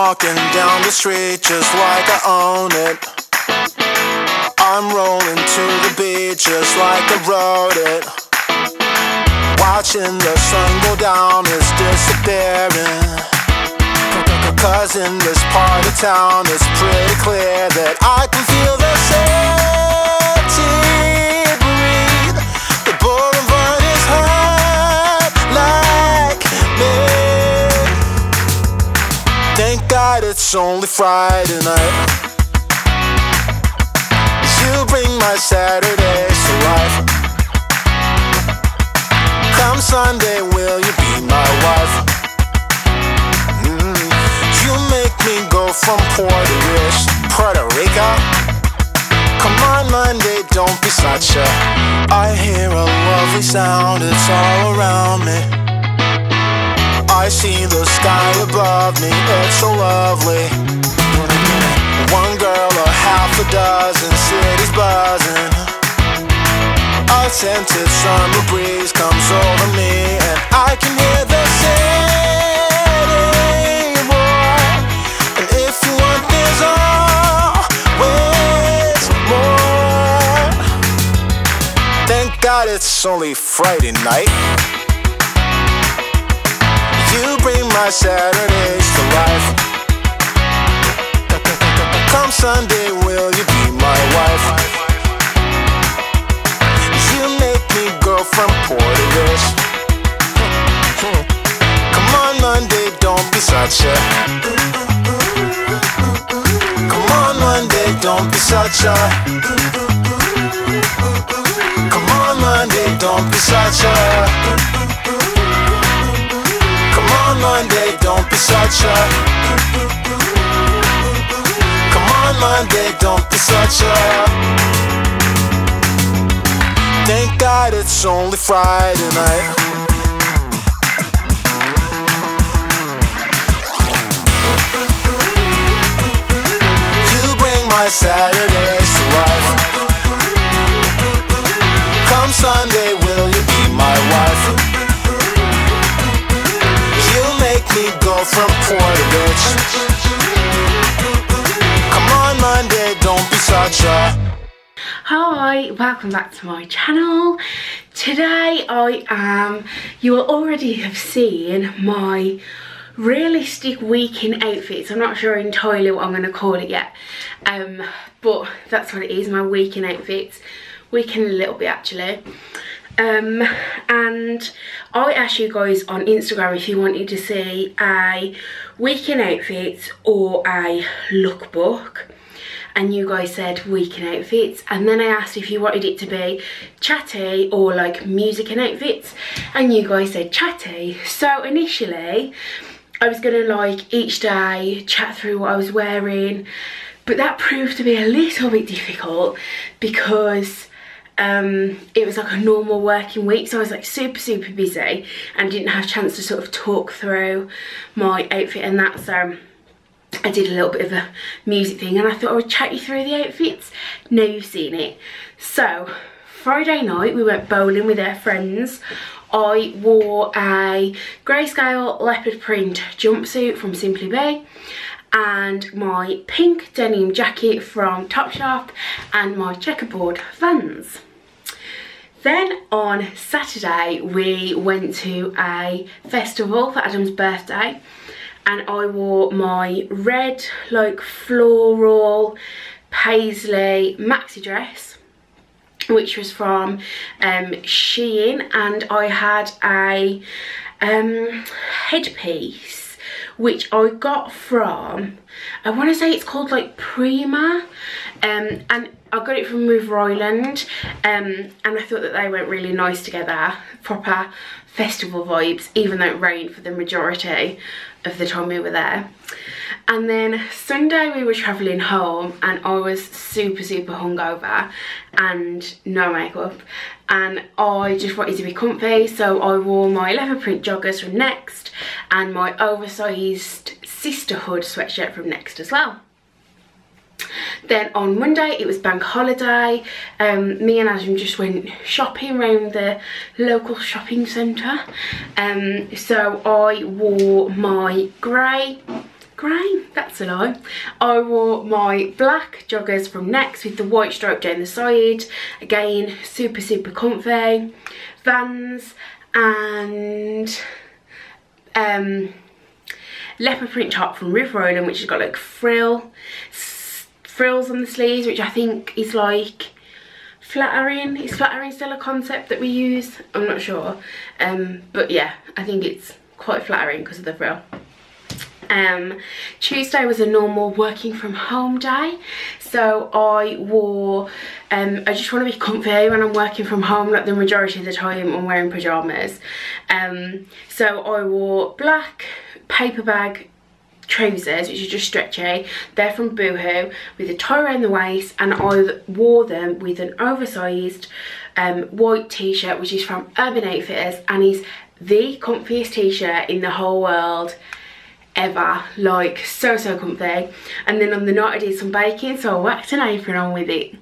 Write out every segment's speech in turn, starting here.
walking down the street just like I own it. I'm rolling to the beat just like I wrote it. Watching the sun go down is disappearing. Cause in this part of town it's pretty clear that I can feel the city breathe. The boulevard is hot like me. Thank God it's only Friday night. You bring my Saturdays to life. Come Sunday, will you be my wife? You make me go from Puerto Rico. Come on Monday, don't be such a. I hear a lovely sound, it's all around me. I see the sky above me, it's so lovely. One girl or half a dozen cities buzzing. A scented summer breeze comes over me, and I can hear the city roar. And if you want, there's always more. Thank God it's only Friday night. You bring my Saturdays to life. Come Sunday, will you be my wife? You make me go from Puerto. Come on Monday, don't be such a. Come on Monday, don't be such a. Come on Monday, don't be such a. Come on Monday, don't be such a. Come on Monday, don't be such a. Thank God it's only Friday night. You bring my Saturdays to life. Come Sunday, will you be my wife? You make me go from Puerto Rich. Come on Monday, don't be such a. Hi, welcome back to my channel. Today you will already have seen my realistic week in outfits. I'm not sure entirely what I'm going to call it yet, but that's what it is, my week in outfits. Week in a little bit actually. And I asked you guys on Instagram if you wanted to see a week in outfits or a lookbook. And you guys said week in outfits, and then I asked if you wanted it to be chatty or like music and outfits, and you guys said chatty. So initially I was gonna like each day chat through what I was wearing, but that proved to be a little bit difficult because it was like a normal working week, so I was like super busy and didn't have a chance to sort of talk through my outfit and that. So I did a little bit of a music thing, and I thought I would chat you through the outfits. Now you've seen it. So Friday night we went bowling with our friends. I wore a grayscale leopard print jumpsuit from Simply Be, and my pink denim jacket from Topshop, and my checkerboard Vans. Then on Saturday we went to a festival for Adam's birthday, and I wore my red like floral paisley maxi dress, which was from Shein, and I had a headpiece which I got from, I want to say it's called like Prima, and I got it from Move Ryland, and I thought that they went really nice together, proper festival vibes, even though it rained for the majority of the time we were there. And then Sunday we were travelling home, and I was super hungover and no makeup, and I just wanted to be comfy, so I wore my leopard print joggers from Next and my oversized Sisterhood sweatshirt from Next as well. Then on Monday it was bank holiday. Me and Adam just went shopping around the local shopping centre. So I wore my grey grey, that's a lie. I wore my black joggers from Next with the white stripe down the side. Again, super comfy. Vans and leopard print top from Vuitton, which has got like frills on the sleeves, which I think is like flattering. Is flattering still a concept that we use? I'm not sure, but yeah, I think it's quite flattering because of the frill. Tuesday was a normal working from home day, so I wore I just want to be comfy when I'm working from home. Like the majority of the time I'm wearing pyjamas, so I wore black paper bag trousers, which are just stretchy. They're from Boohoo, with a tie around the waist, and I wore them with an oversized white t-shirt, which is from Urban Outfitters, and is the comfiest t-shirt in the whole world ever. Like so comfy. And then on the night I did some baking, so I whacked an apron on with it,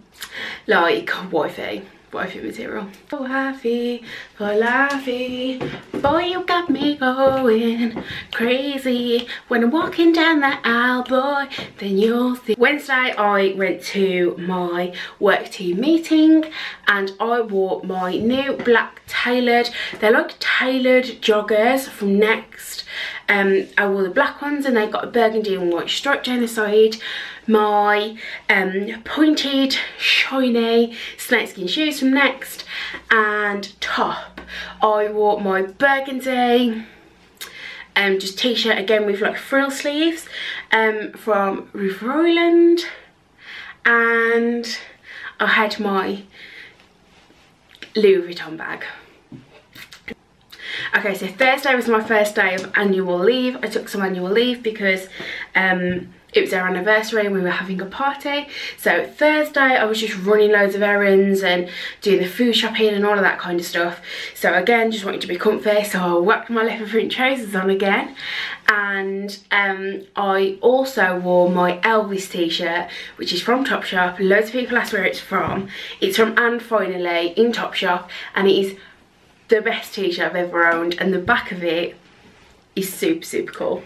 like wifey material. So happy for laughing, boy, you got me going crazy when I'm walking down the aisle, boy, then you'll see. Wednesday I went to my work team meeting, and I wore my new black tailored, they're like tailored joggers from Next. I wore the black ones, and they got a burgundy and white stripe down the side. My pointed shiny snakeskin shoes from Next, and top I wore my burgundy just t-shirt, again with like frill sleeves, from Vuitton, and I had my Louis Vuitton bag. Okay, so Thursday was my first day of annual leave. I took some annual leave because it was our anniversary and we were having a party. So Thursday I was just running loads of errands and doing the food shopping and all of that kind of stuff. So again, just wanted to be comfy, so I whacked my leopard print trousers on again. And I also wore my Elvis t-shirt, which is from Topshop. Loads of people ask where it's from. It's from And Finally in Topshop, and it is the best t-shirt I've ever owned, and the back of it is super cool.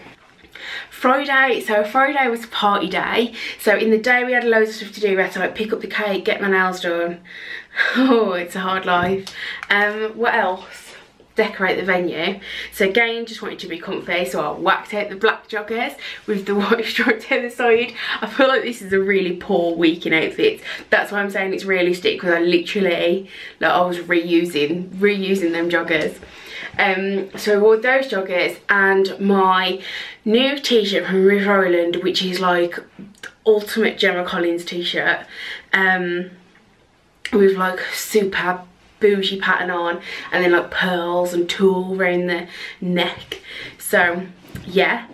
Friday, so Friday was party day, so in the day we had loads of stuff to do. We had to like pick up the cake, get my nails done. Oh, it's a hard life. What else? Decorate the venue. So again, just wanted to be comfy, so I whacked out the black joggers with the white stripe down the side. I feel like this is a really poor week in outfits. That's why I'm saying it's realistic, because I literally, like, I was reusing them joggers. So I wore those joggers and my new t-shirt from Vuitton, which is like ultimate Gemma Collins t-shirt, with like super bougie pattern on, and then like pearls and tulle around the neck. So yeah,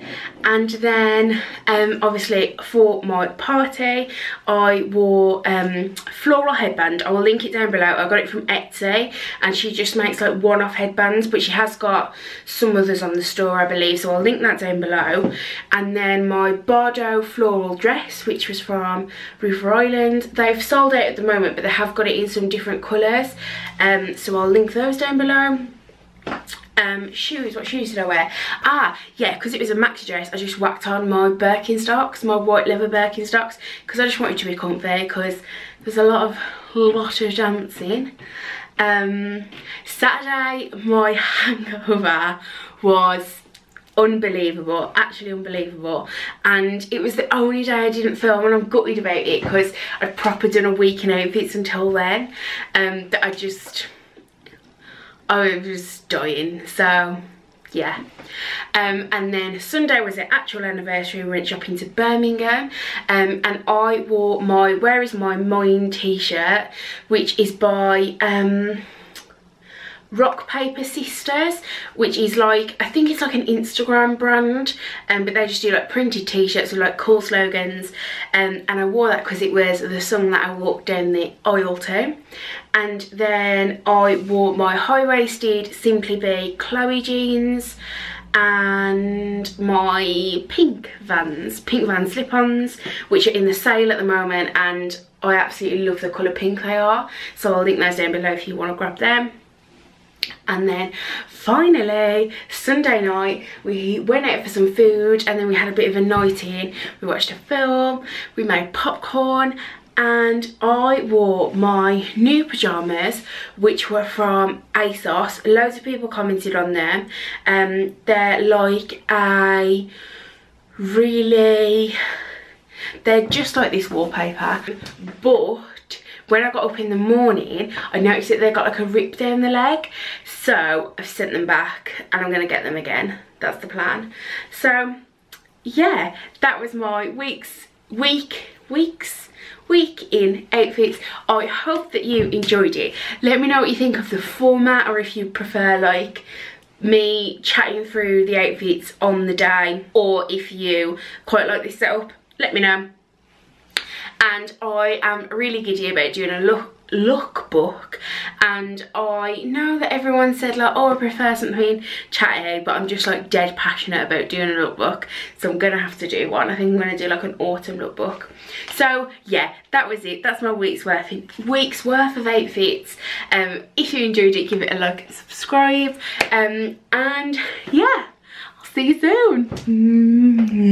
and then obviously for my party I wore floral headband. I will link it down below. I got it from Etsy, and she just makes like one-off headbands, but she has got some others on the store, I believe, so I'll link that down below. And then my Bordeaux floral dress, which was from Vuitton. They've sold out at the moment, but they have got it in some different colours, so I'll link those down below. Shoes, what shoes did I wear? Ah, yeah, because it was a maxi dress, I just whacked on my Birkenstocks, my white leather Birkenstocks, because I just wanted to be comfy, because there's a lot of dancing. Saturday, my hangover was unbelievable, actually unbelievable, and it was the only day I didn't film, and I'm gutted about it, because I'd proper done a week in outfits until then, that I was dying. So yeah, and then Sunday was the actual anniversary. We went shopping to Birmingham, and I wore my Where Is My Mind t-shirt, which is by Rock Paper Sisters, which is like, I think it's like an Instagram brand, but they just do like printed t-shirts with like cool slogans, and I wore that because it was the song that I walked down the aisle to. And then I wore my high-waisted Simply Be Chloe jeans and my pink Van slip-ons, which are in the sale at the moment, and I absolutely love the colour pink they are, so I'll link those down below if you want to grab them. And then finally Sunday night we went out for some food, and then we had a bit of a night in. We watched a film, we made popcorn, and I wore my new pyjamas, which were from ASOS. Loads of people commented on them. They're like a really, they're just like this wallpaper, but when I got up in the morning I noticed that they got like a rip down the leg, so I've sent them back and I'm gonna get them again. That's the plan. So yeah, that was my week in outfits. I hope that you enjoyed it. Let me know what you think of the format, or if you prefer like me chatting through the outfits on the day, or if you quite like this setup, let me know. And I am really giddy about doing a lookbook, and I know that everyone said like, oh, I prefer something chatty, but I'm just like dead passionate about doing a lookbook, so I'm gonna have to do one. I think I'm gonna do like an autumn lookbook. So yeah, that was it. That's my week's worth of outfits. If you enjoyed it, give it a like and subscribe, and yeah, I'll see you soon.